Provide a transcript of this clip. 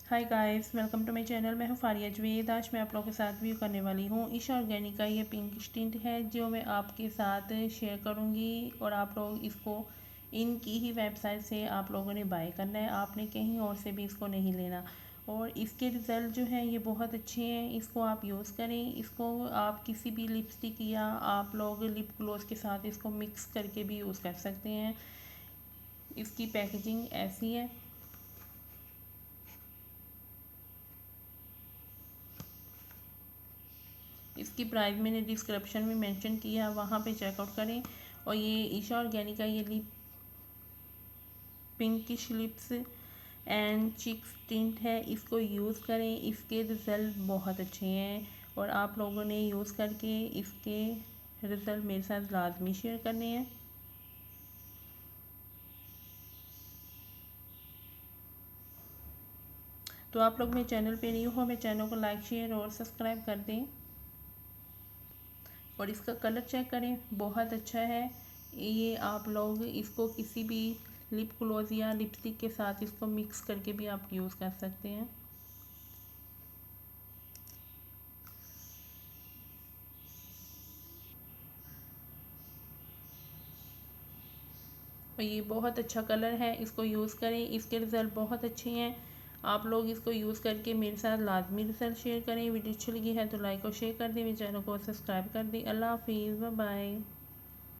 Hi guys, welcome to my channel. मैं हूँ फारिया जवेद। आज मैं आप लोगों के साथ व्यू करने वाली हूँ ईशा ऑर्गेनिक का ये पिंक स्टिंट है जो मैं आपके साथ शेयर करूँगी। और आप लोग इसको इनकी ही वेबसाइट से आप लोगों ने बाय करना है, आपने कहीं और से भी इसको नहीं लेना। और इसके रिज़ल्ट जो हैं ये बहुत अच्छे हैं। इसको आप यूज़ करें। इसको आप किसी भी लिपस्टिक या आप लोग लिप ग्लॉस के साथ इसको मिक्स करके भी यूज़ कर सकते हैं। इसकी पैकेजिंग ऐसी है। इसकी प्राइस मैंने डिस्क्रिप्शन में मेंशन किया है, वहाँ पे चेकआउट करें। और ये ईशा ऑर्गेनिक का ये lip pinkish lips and cheeks tint है, इसको यूज़ करें। इसके रिज़ल्ट बहुत अच्छे हैं और आप लोगों ने यूज़ करके इसके रिज़ल्ट मेरे साथ लाजमी शेयर करने हैं। तो आप लोग मेरे चैनल पे न्यू हो, मेरे चैनल को लाइक शेयर और सब्सक्राइब कर दें। और इसका कलर चेक करें, बहुत अच्छा है। ये आप लोग इसको किसी भी लिप ग्लॉस या लिपस्टिक के साथ इसको मिक्स करके भी आप यूज़ कर सकते हैं। और ये बहुत अच्छा कलर है, इसको यूज़ करें। इसके रिज़ल्ट बहुत अच्छे हैं। आप लोग इसको यूज़ करके मेरे साथ लाजमी रिज़ल्ट शेयर करें। वीडियो अच्छी लगी है तो लाइक और शेयर कर दें, मेरे चैनल को सब्सक्राइब कर दें। अल्लाह हाफिज़, बाय बाय।